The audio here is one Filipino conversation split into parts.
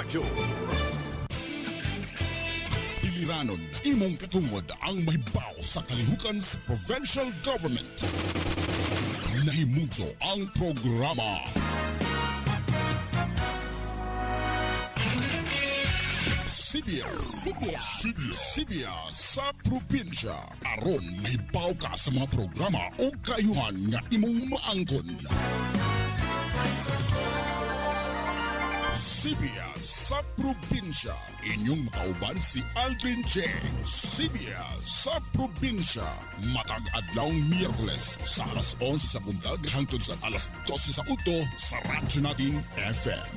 Radyo. Piliranon imong katungod ang mahibaw sa kalihukan sa provincial government. Nahimugso ang programa Sibya sa probinsya. Aron mahibaw ka sa mga programa o kayuhan nga imong maangkon. Sibya sa probinsya. Inyong makauban si Aldrin Cheng. Sibya sa probinsya. Matag adlawng Miyerkules sa alas 11 sa buntag hangtod sa alas 12 sa uto sa radyo natin FM.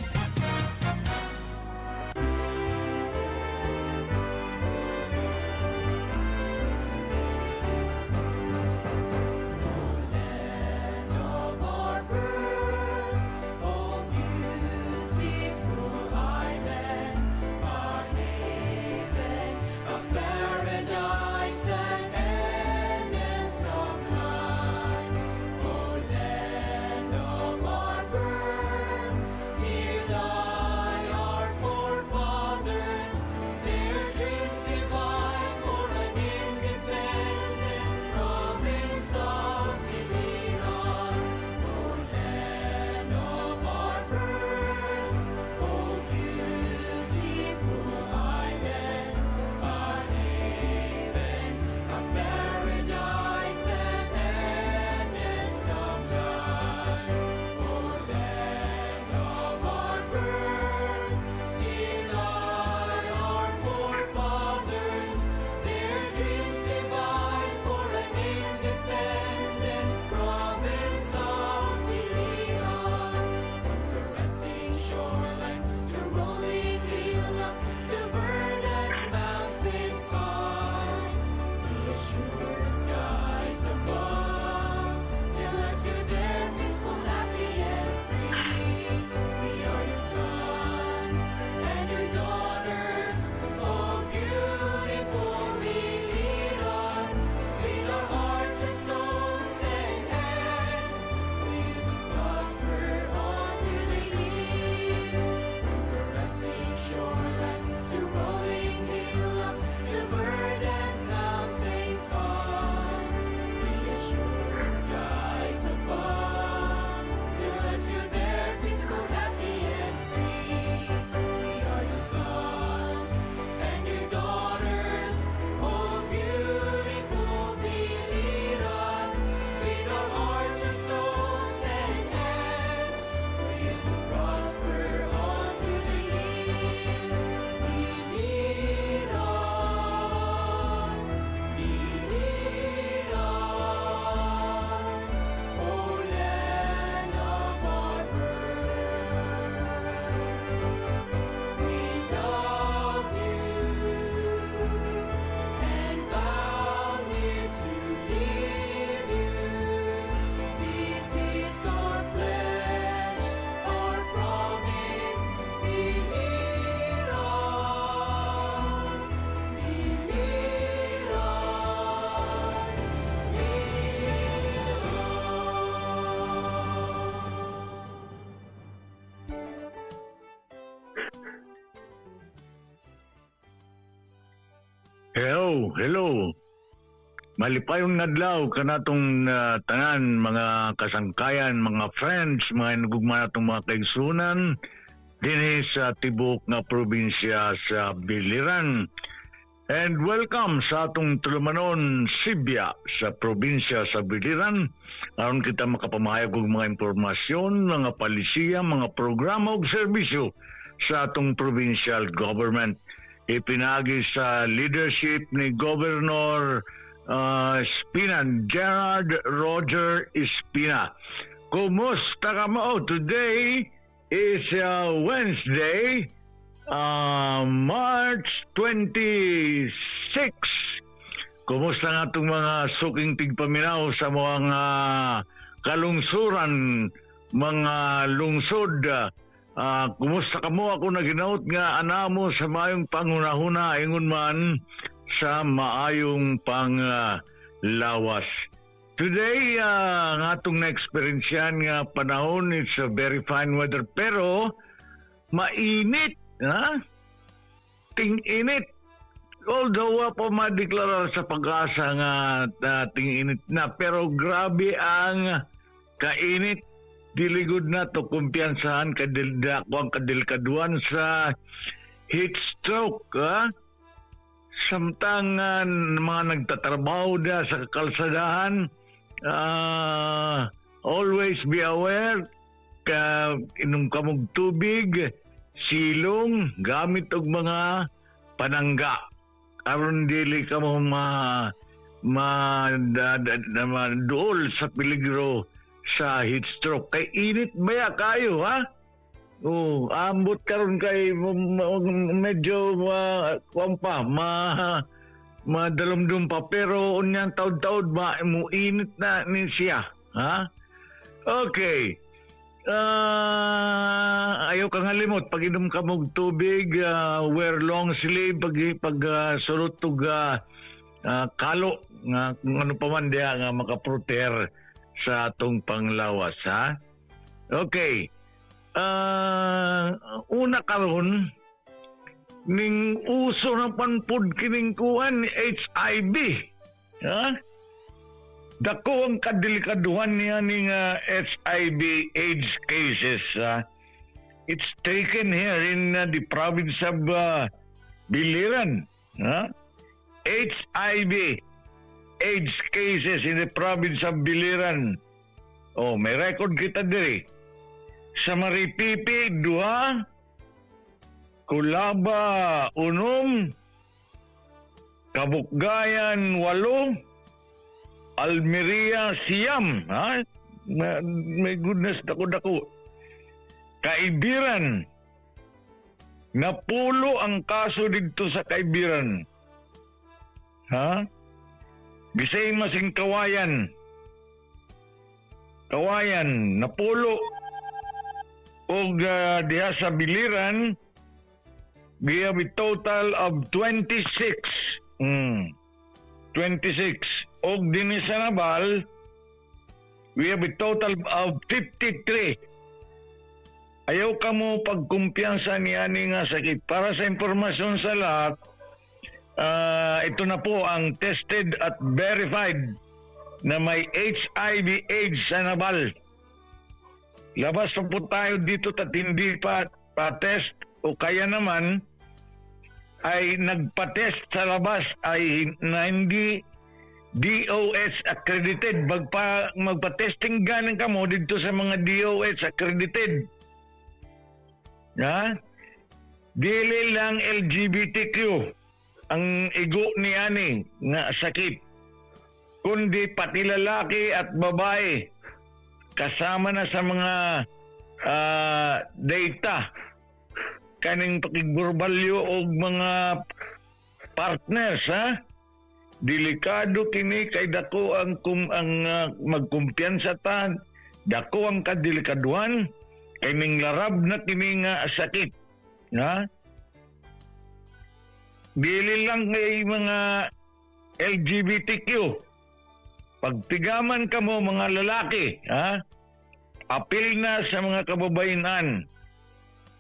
Hello. Malipayong adlaw kanatong tanan mga kasangkayan, mga friends, mga nagugma natong mga kaigsunan dinhi sa tibok nga probinsya sa Biliran. And welcome sa atong tulumanon Sibya sa probinsya sa Biliran. Aron kita makapamahayag og mga impormasyon, mga palisiya, mga programa ug serbisyo sa atong provincial government. Ipinagi sa leadership ni Governor Espina, Gerard Roger Espina. Kumusta ka mo? Today is Wednesday, March 26. Kumusta nga itong mga suking tigpaminaw sa mga kalungsuran, mga lungsod? Kumusta ka mo? Ako naginaot nga anamo sa maayong pangunahuna ingon man sa maayong panglawas. Today, nga itong na-experiensyan nga panahon, it's a very fine weather pero mainit. Ha? Ting-init. Although wa pa madeklara sa pag-asa nga ting-init na, pero grabe ang kainit. Diligod na to kumpiyansahan ang kadelikaduan sa heat stroke. Ha? Samtang mga nagtatrabaho da sa kalsadahan, always be aware, inom kamog tubig, silong, gamit og mga panangga. Aron dili ka mo duol sa peligro sa heat stroke. Kay init baya kayo, ha? Oh, ambot karon kay medyo madalumdum pa, pero unyang taud-taud mo init na ni siya, ha? Okay. Ayaw kang halimot pag inom ka mong tubig, wear long sleeve pag sulot tug kalo nga kung ano pa man diha nga makaproter sa atong panglawas, ha? Okay. Una karon ning uso ng panpud kining kuan HIV, ha? Dako ang kadelikaduhan niya ning HIV AIDS cases. It's taken here in the province of Biliran. HIV AIDS cases in the province of Biliran. Oh, may record kita diri. Sa Maripipi, 2. Kulaba, 1. Kabukgayan, 8. Almeria, 9. Ha? My goodness, dako-dako. Kaibiran. Napulo ang kaso dito sa Kaibiran. Ha? Bisay masing Kawayan. Kawayan, napulo. O diha sa Biliran, we have a total of 26. 26. O din sa Nabal, we have a total of 53. Ayaw ka mo pagkumpiyansa ni ani nga sakit. Para sa impormasyon sa lahat, ito na po ang tested at verified na may HIV AIDS sa Nabal. Labas pa po tayo dito at hindi pa test, o kaya naman ay nagpa-test sa labas ay na hindi DOH accredited. Magpa-testing ganing ka mo dito sa mga DOH accredited. Ha? Dili lang LGBTQ ang igo ni ani nga sakit, kundi pati lalaki at babae kasama na sa mga data kaning pakigburbalyo og mga partners, ha? Delikado kini kay dako ang magkumpiyansa ta, dako ang kadelikaduhan kay ning larab na kini nga sakit, ha? Dili lang kay mga LGBTQ. Pagtigaman ka mo mga lalaki, ha? Apil na sa mga kababayanan.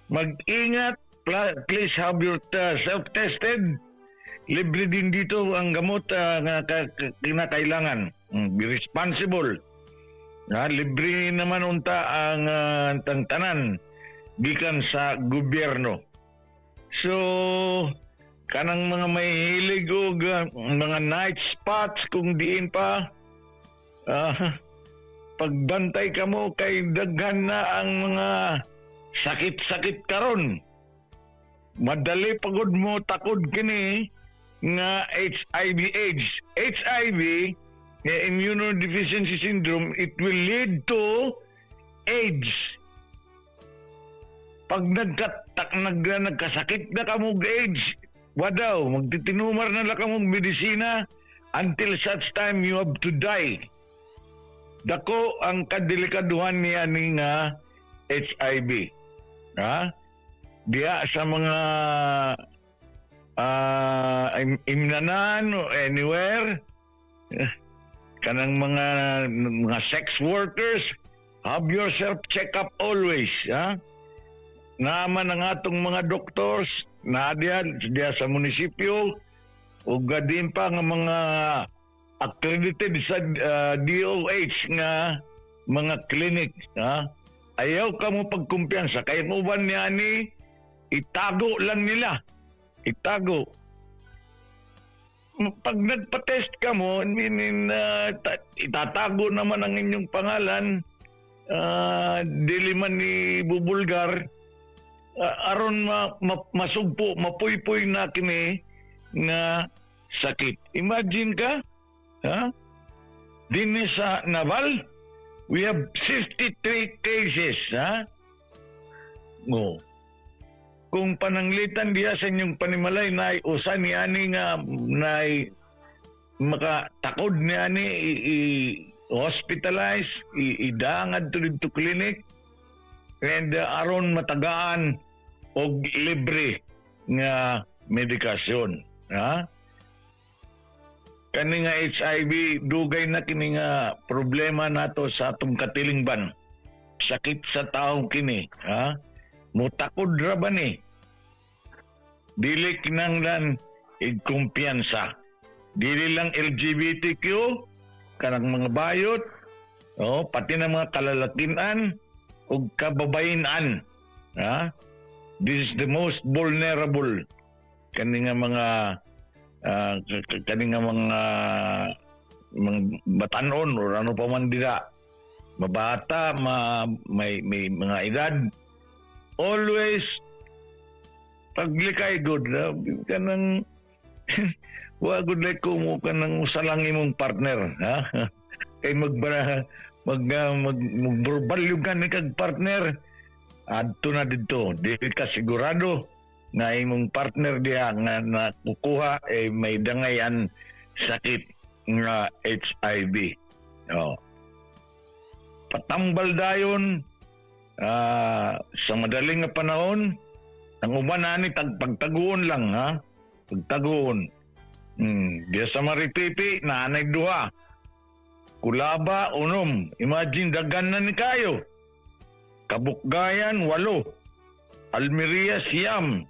Mag-ingat, please have your self-tested. Libre din dito ang gamot na kinakailangan. Be responsible. Libre naman unta ang tanan gikan sa gobyerno. So, kanang mga may hilig o mga night spots kung diin pa, pagbantay ka mo kay daghan na ang mga sakit-sakit karon. Madali pagod mo takod kini nga HIV AIDS. HIV, immunodeficiency syndrome, it will lead to AIDS. Pag nagkasakit na ka mo AIDS, wadaw, magtitinumar na lang ka mong medisina until such time you have to die. Dako ang kadelikaduhan niya ni nga HIV. Ha? Diya sa mga imnanan o anywhere, kanang mga sex workers, have yourself check up always, ha? naman ang atong mga doctors na diya sa munisipyo ug gadin pa nga mga accredited sa DOH nga mga clinic, ha? Ayaw ka mo pagkumpiyansa kay uban niya ni itago lang nila. Itago. Pag nagpa-test ka mo, itatago naman ang inyong pangalan, dili man ni bubulgar, aron masugpo, mapuypoy na kini nga sakit. Imagine ka, ha? Dinhi sa Naval, we have 53 cases, ha? No. Kung pananglitan diya sa inyong panimalay na usa ni ani nga na makatakod ni ani hospitalize, idangad to dito clinic and aron matagaan og libre nga medikasyon, ha? Kani nga HIV dugay na kini nga problema nato sa atong katilingban. Sakit sa taong kini, ha? Mutakod ra ba ni? Dili kinanglan igkumpiyansa. Dili lang LGBTQ, kanang mga bayot, pati na mga kalalakinan ug kababayenan. Ha? This is the most vulnerable. Kani nga mga mga batanon o ano pa man dira. Mabata, may mga edad. Always paglikay good kanang wa good like ko mo kanang usalang imong partner, ha? Kay magbarbalyugan ni kag partner adto na didto di ka sigurado nga imong partner diha nga nakukuha may dangayan sakit nga HIV. Patambal dayon sa madaling nga panahon, ang uban ani pagtaguon lang, ha? Pagtaguon. Diya sa Maripipi, naanay duha. Kulaba, unom. Imagine, dagan na ni kayo. Kabukgayan, 8. Almeria, 9.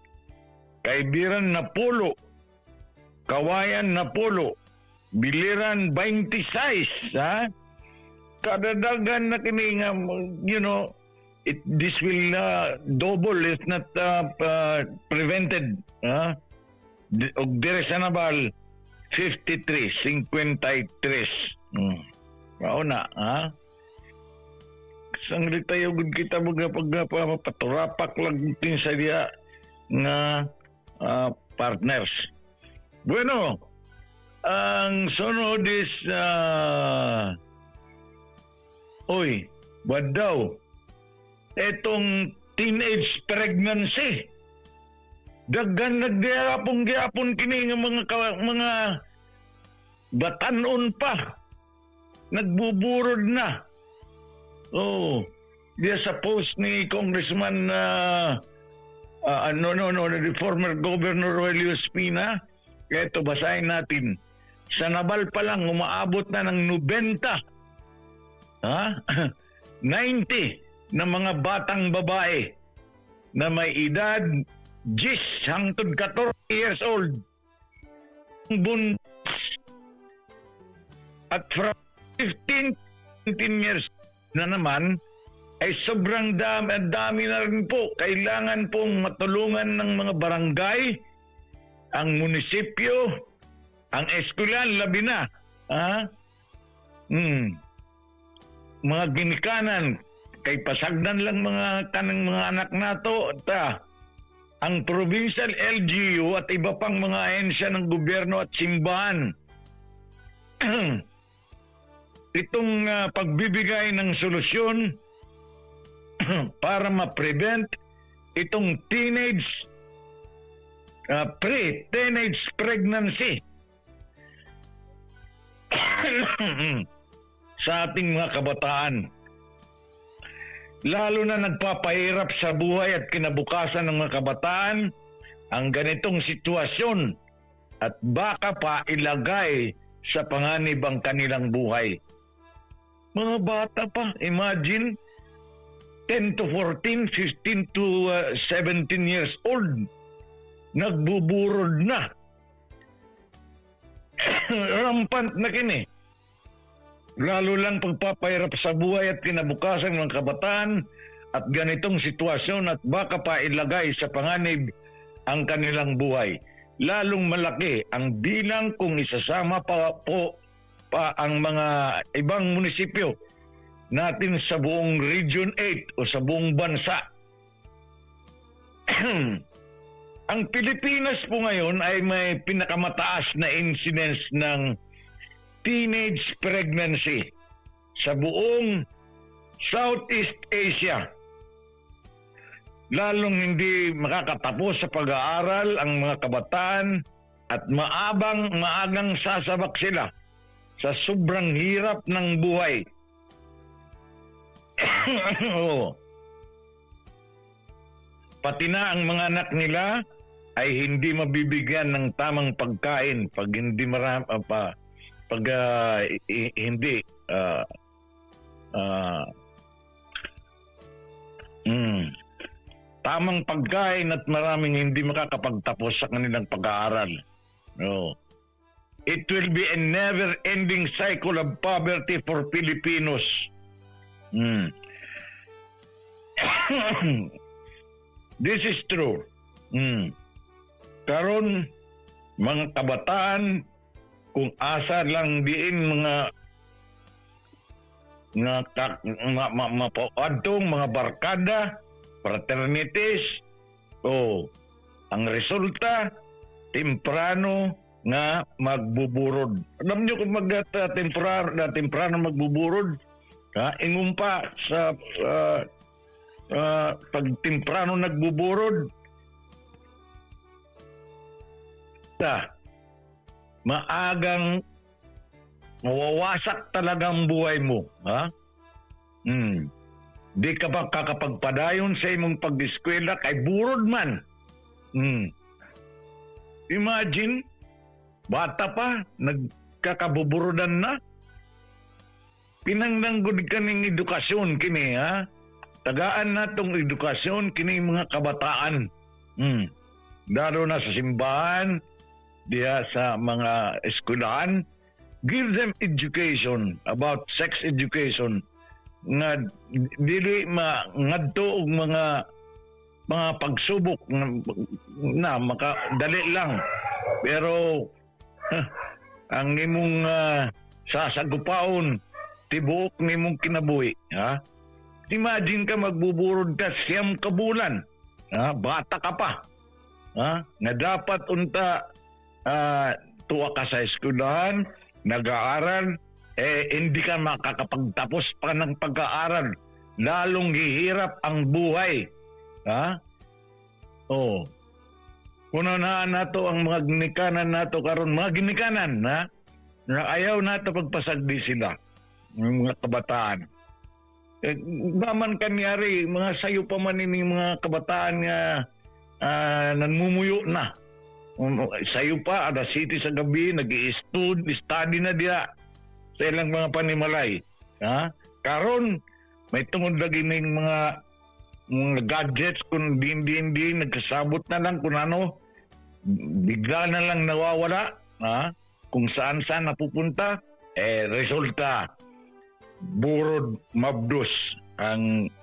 Kaibiran, 10. Kawayan, 10. Biliran, 26. Ha? Kadadagan na kini nga, this will double if not prevented. Og dire sa Naval 53. Mao na, ha? Sang tayo gud kita paturapak lang din sa diya nga partners. Bueno, ang sunod is what daw? Etong teenage pregnancy. Daghan nagdiapon kini nga mga batanon pa. Nagbuburod na. Diya sa post ni Congressman the former Governor Roelio Espina. Ito basahin natin. Sa Naval pa lang umaabot na ng 90. 90 na mga batang babae na may edad 10 hangtod 14 years old. Buntis. At from 15 years na naman ay sobrang dami na rin po. Kailangan pong matulungan ng mga barangay, ang munisipyo, ang eskwelahan, labi na. Mga ginikanan, kay pasagdan lang mga kanang mga anak nato ang provincial LGU at iba pang mga ahensya ng gobyerno at simbahan itong pagbibigay ng solusyon para ma-prevent itong teenage pregnancy sa ating mga kabataan. Lalo na nagpapahirap sa buhay at kinabukasan ng mga kabataan ang ganitong sitwasyon at baka pa ilagay sa panganib ang kanilang buhay. Mga bata pa, imagine, 10 to 14, 15 to 17 years old. Nagbuburod na. Rampant na kini. Lalo lang pagpapahirap sa buhay at kinabukasan ng kabataan at ganitong sitwasyon at baka pa ilagay sa panganib ang kanilang buhay. Lalong malaki ang bilang kung isasama pa ang mga ibang munisipyo natin sa buong Region 8 o sa buong bansa. Ang Pilipinas po ngayon ay may pinakamataas na incidence ng teenage pregnancy sa buong Southeast Asia. Lalong hindi makakatapos sa pag-aaral ang mga kabataan at maagang sasabak sila sa sobrang hirap ng buhay. Pati na ang mga anak nila ay hindi mabibigyan ng tamang pagkain pag hindi tamang pagkain at maraming hindi makakapagtapos sa kanilang pag-aaral. It will be a never-ending cycle of poverty for Filipinos. This is true. Karon mga kabataan, kung asa lang diin adtong mga barkada, fraternities, ang resulta temprano nga magbuburod. Alam niyo kung temprano magbuburod, ingon pa sa pag temprano nagbuburod, maagang mawawasak talagang buhay mo. Di ka ba kakapagpadayon sa imong pag-eskwela kay burod man. Imagine, bata pa, nagkakabuburodan na. Pinangnanggod ka ng edukasyon kini, tagaan na tong edukasyon kini mga kabataan. Lalo na sa simbahan, diya sa mga eskwelahan, give them education about sex education nga dili ngadto og mga pagsubok na makadali lang, pero ang imong sasagupaon tibuok nimong kinabuhi. Imagine ka magbuburod ka 9 ka bulan, bata ka pa, nga dapat unta tuwa ka sa eskwelahan, nag-aaral, hindi ka makakapagtapos pa ng pag-aaral. Lalong hihirap ang buhay. Kuno na nato ang mga ginikanan nato karon, mga ginikanan, na ayaw nato pagpasagdi sila, ng mga kabataan. Naman kanyari, mga sayo pa man ini mga kabataan nga nanmumuyo na. Sayo pa, ada city sa gabi, nag-i-study na diya sa ilang mga panimalay. Karon, may tungod lagi ng mga gadgets, kung hindi, nagkasabot na lang kung ano, bigla na lang nawawala, kung saan-saan napupunta, resulta, burod, mabdus ang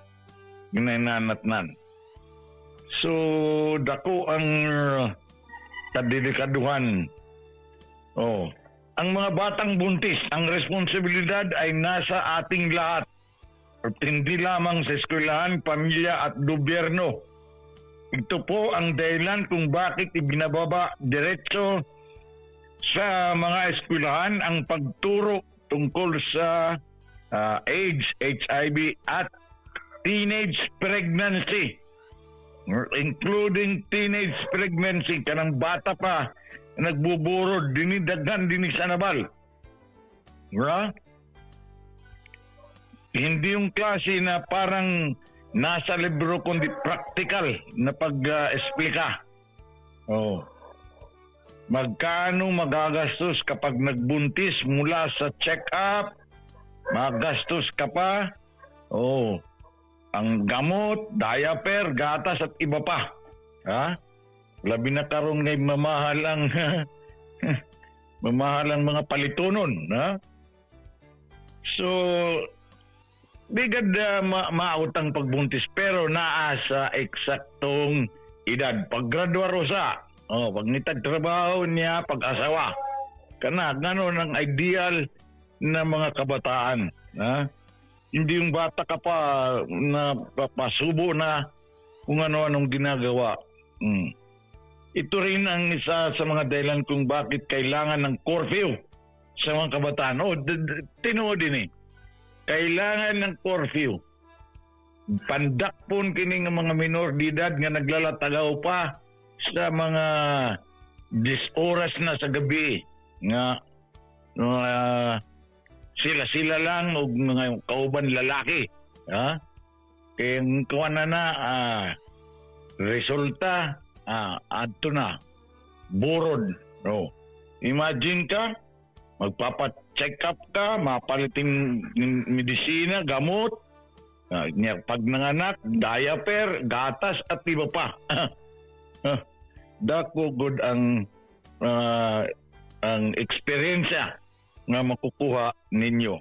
ginanatnan. So, dako ang kadilikaduhan. Ang mga batang buntis, ang responsibilidad ay nasa ating lahat. At hindi lamang sa eskwelahan, pamilya at gobyerno. Ito po ang dahilan kung bakit ibinababa diretso sa mga eskwelahan ang pagturo tungkol sa AIDS, HIV at teenage pregnancy. Including teenage pregnancy, kanang bata pa nagbuburod, dinidaghan din sa nabal. Hindi yung klase na parang nasa libro, kundi practical na pag-esplika. Magkano magagastos kapag nagbuntis mula sa check-up? Magastos ka pa? ang gamot, diaper, gatas at iba pa. Ha? Labi na karon ngay mamahal ang mamahal ang mga palitunon, ha? So bigad maawat ang pagbuntis pero naa sa eksaktong edad. Paggraduar usa, pag nitag trabaho niya, pag-asawa. Kana ganon ang ideal na mga kabataan, ha? Hindi yung bata ka pa na pasubo na kung ano-anong ginagawa. Ito rin ang isa sa mga dahilan kung bakit kailangan ng curfew sa mga kabataan. Tinuod din eh. Kailangan ng curfew. Pandakpon kining mga minor de edad nga naglalatagaw pa sa mga 10 oras na sa gabi nga sila lang o mga kauban lalaki. Ha? Kaya kuha na resulta adto na burod. No. Imagine ka, magpapa-check up ka, mapalitin medisina, gamot, pag nanganak, diaper, gatas at iba pa. Dako good ang eksperyensya nga makukuha ninyo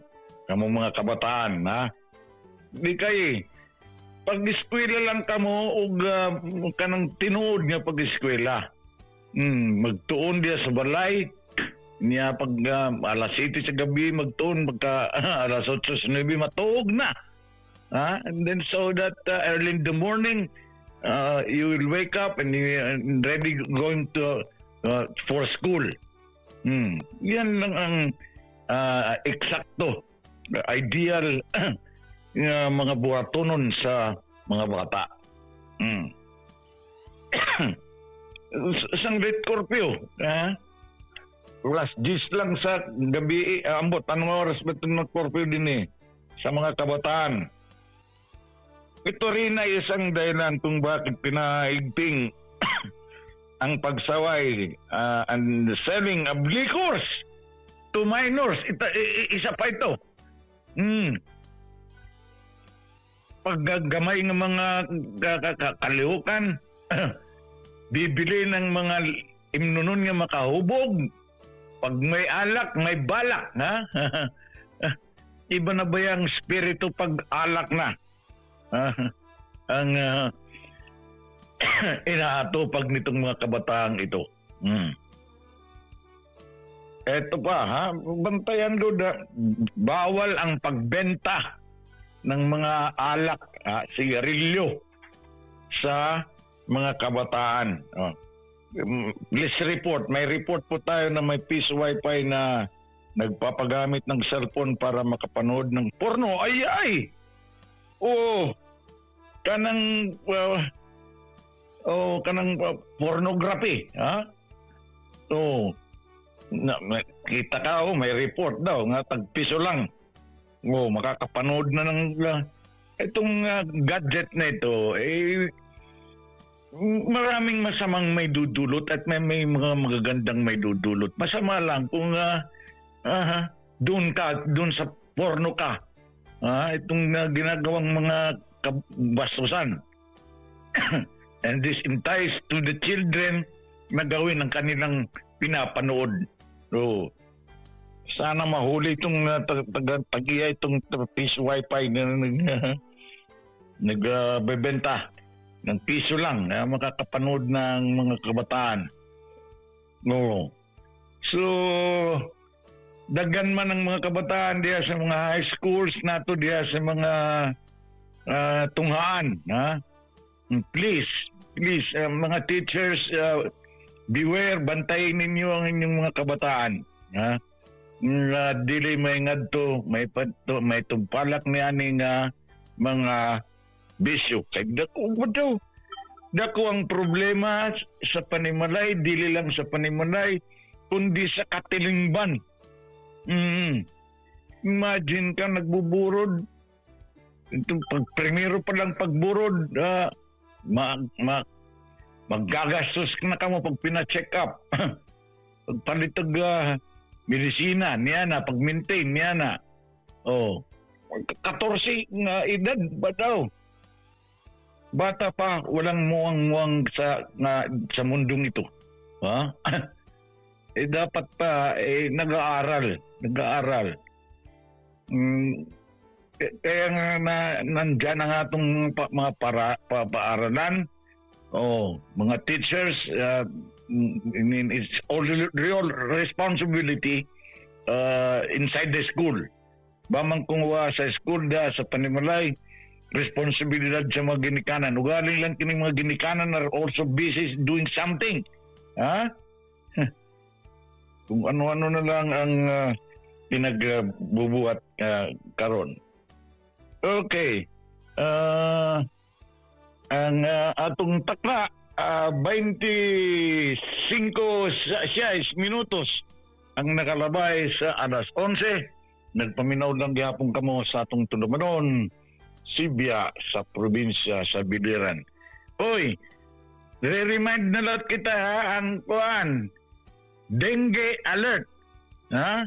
kamong mga kabataan, ha? Di kay pag-eskwela lang kamo og kanang tinuod nga pag-eskwela. Magtuon dia sa balay niya pag alas 7 sa gabi magtuon magka alas 8 sa 9 matuog na. And then so that early in the morning you will wake up and ready going to for school. Yan lang ang eksakto, ideal mga buhatonon sa mga bata. Isang late curfew, last 10 lang sa gabi, ambot, anong oras ba itong curfew din sa mga kabataan? Ito rin ay isang dahilan kung bakit pinaigting ang pagsaway and selling of liquors to minors. Isa pa ito. Paggamay ng mga kalihukan, bibili ng mga imnunon nga makahubog. Pag may alak, may balak. Ha? Iba na ba yung spirito pag alak na? Ang inaatupag nitong mga kabataang ito. Eto pa, ha? Bantayan doon, bawal ang pagbenta ng mga alak, sigarilyo sa mga kabataan. Please report. May report po tayo na may Peace Wi-Fi na nagpapagamit ng cellphone para makapanood ng porno. Ay! Kanang pornography, ha? Kita ka, may report daw nga tagpiso lang. Makakapanood na ng itong gadget na ito. Maraming masamang may dudulot at may mga magagandang may dudulot. Masama lang kung doon sa porno ka. Itong ginagawang mga kabastusan. And this entice to the children na gawin ang kanilang pinapanood. So, sana mahuli itong tag-iya itong Peace Wi-Fi na nagbebenta ng piso lang na makakapanood ng mga kabataan. So, dagan man ang mga kabataan diya sa mga high schools nato diya sa mga tunghaan. Please, mga teachers, beware, bantayin ninyo ang inyong mga kabataan. Dili may ngadto, may tumpalak ni aning mga bisyo. Dako ang problema sa panimalay, dili lang sa panimalay, kundi sa katilingban. Imagine ka nagbuburod, primero pa lang pagburod, maggagastos na ka mo pag pina-check up. Pagpalitag medisina, niya na, pag-maintain, niya na. 14 na edad ba daw? Bata pa, walang muwang-muwang sa mundong ito. Ha? Dapat pa nag-aaral. Mm, kaya nga nandyan na nga itong mga paaralan. Mga teachers, it's all real responsibility inside the school. Bamang kungwa sa school sa panimalay, responsibilidad sa mga ginikanan. Ugaling lang kining mga ginikanan are also busy doing something. Ha? Kung ano-ano na lang ang pinagbubuhat karon. Okay. Ang atong takla, 25 minutos ang nakalabay sa alas 11. Nagpaminaw lang gihapon kamo sa atong tulumanon, Sibya sa probinsya sa Biliran. Oy, re-remind na lahat kita ang dengue alert. Ha?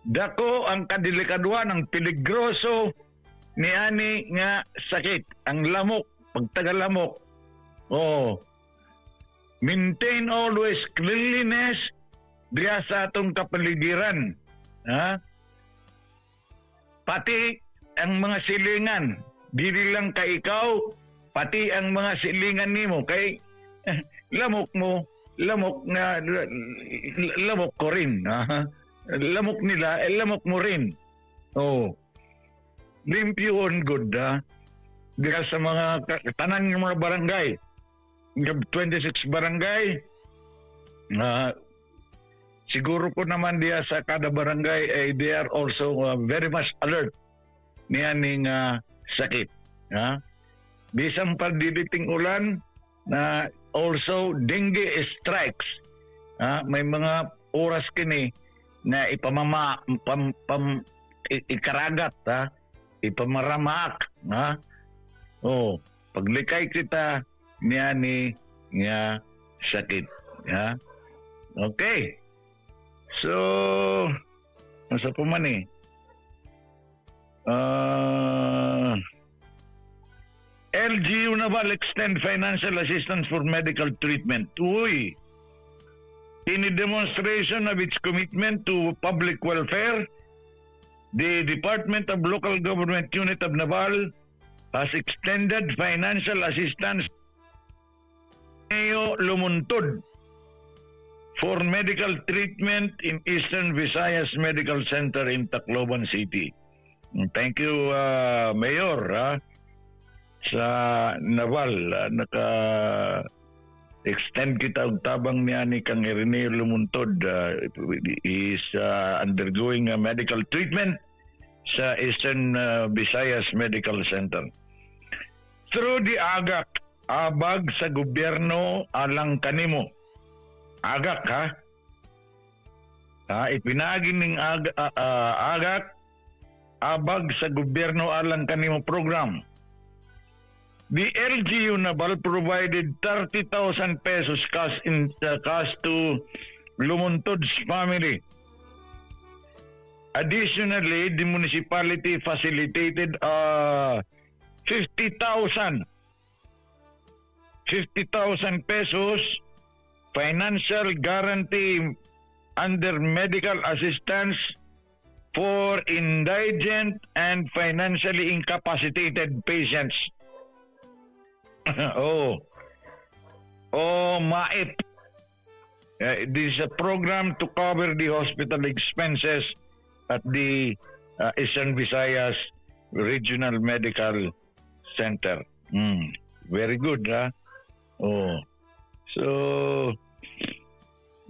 Dako ang kadelikaduhan ng peligroso ni ani nga sakit, ang lamok, pagtagalamok. Maintain always cleanliness diya sa atong kapaligiran. Ha? Pati ang mga silingan, dili lang ka ikaw, pati ang mga silingan nimo kay lamok ko rin. Lamok nila, lamok mo rin. Limpyo on good, diya sa mga tanan ng mga barangay. 26 barangay. Siguro po naman diya sa kada barangay they are also very much alert niya ning sakit. Bisang pagdiditing ulan na also dengue strikes. May mga oras kini na ikaragat, ipamaramak. Paglikay kita niya ni nga sakit. Okay. So, nasa po man LGU Naval extend financial assistance for medical treatment. Uy! In a demonstration of its commitment to public welfare, the Department of Local Government Unit of Naval has extended financial assistance to Lumuntod for medical treatment in Eastern Visayas Medical Center in Tacloban City. Thank you, Mayor, sa Naval. Naka-extend kita og tabang niya ni kang Ireneo Lumuntod. Is undergoing a medical treatment sa Eastern Visayas Medical Center. Through the AGAC, abag sa gobyerno alang kanimo. AGAC, ipinagi ning AGAC, abag sa gobyerno alang kanimo program. The LGU Naval provided 30,000 pesos cash to Lumuntod's family. Additionally, the municipality facilitated 50,000 pesos financial guarantee under medical assistance for indigent and financially incapacitated patients. MAIP. This is a program to cover the hospital expenses at the Eastern Visayas Regional Medical Center. Very good, So,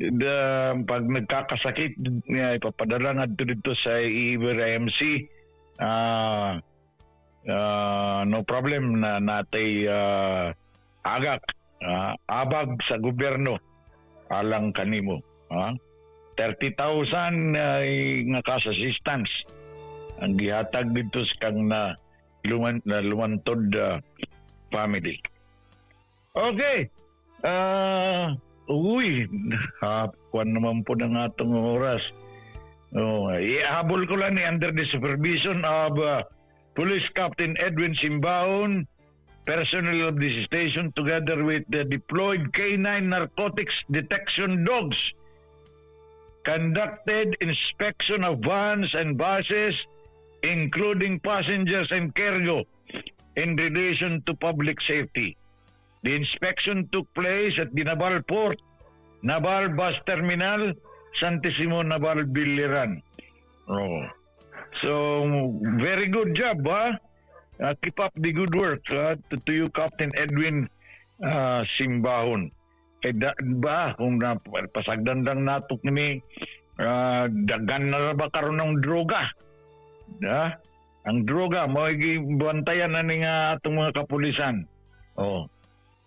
pag nagkakasakit, ipapadala nga dito sa IMC, no problem na natay agak, abag sa gobyerno alang kanimo. 30,000 nga cash assistance ang gihatag dito sa kang na lumantod family. Okay. Kuwan naman po ng atong oras. Ihabol ko lang under the supervision of Police Captain Edwin Simbaon, personnel of this station together with the deployed K9 narcotics detection dogs conducted inspection of vans and buses, including passengers and cargo, in relation to public safety. The inspection took place at the Naval Port, Naval Bus Terminal, Santissimo Naval Biliran. Oh. So, very good job, ha? Keep up the good work to you, Captain Edwin Simbahon. Ba, kung pasagdandang natok ni dagan na ba karon ng droga? Ha? Ang droga, bantayan na ni nga atong mga kapulisan. Oh.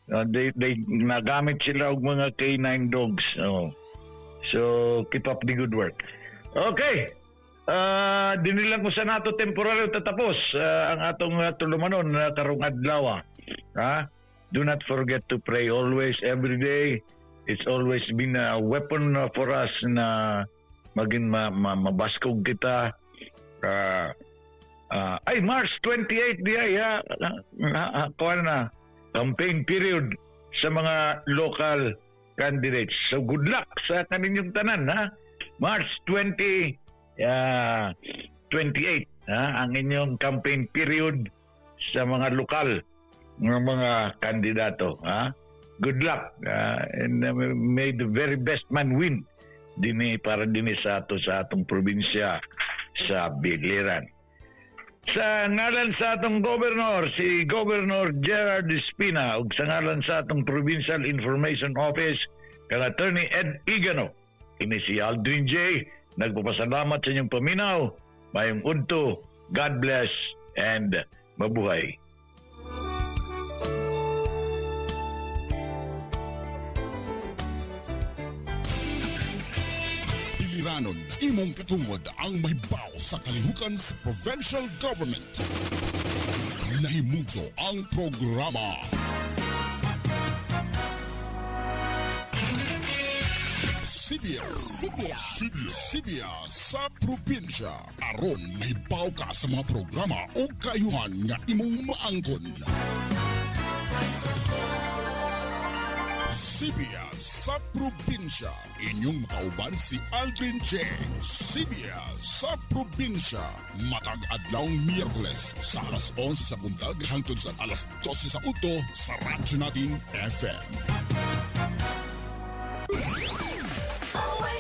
They nagamit sila og mga K9 dogs. Oh. So, keep up the good work. Okay. Dinilang ko sa nato temporaryo tatapos ang atong tulumanon karong adlaw. Ha? Do not forget to pray always, every day. It's always been a weapon for us na maging mabaskog kita. Ay, March 28 diya, kuha na, campaign period sa mga local candidates. So good luck sa kaninyong tanan, ha? March 28, ang inyong campaign period sa mga lokal ng mga kandidato, ha? Good luck, and may the very best man win para sa atong probinsya sa Biliran. Sa ngalan sa atong gobernador, si Governor Gerard Espina, ug sa ngalan sa atong Provincial Information Office, kang Attorney Ed Igano, ini si Aldrin J. Nagpapasalamat sa inyong paminaw. Mayong udto, God bless, and mabuhay. Biliranon, imong katungod ang mahibaw sa kalihukan sa provincial government. Nahimugso ang programa. Sibya sa probinsya. Aron mahibaw ka sa mga programa o kayuhan nga imong maangkon. Sibya sa probinsya. Inyong makauban si Aldrin J. Sibya sa probinsya. Matag adlawng Miyerkules sa alas 11 sa buntag hangtod sa alas 12 sa uto sa radyo natin FM.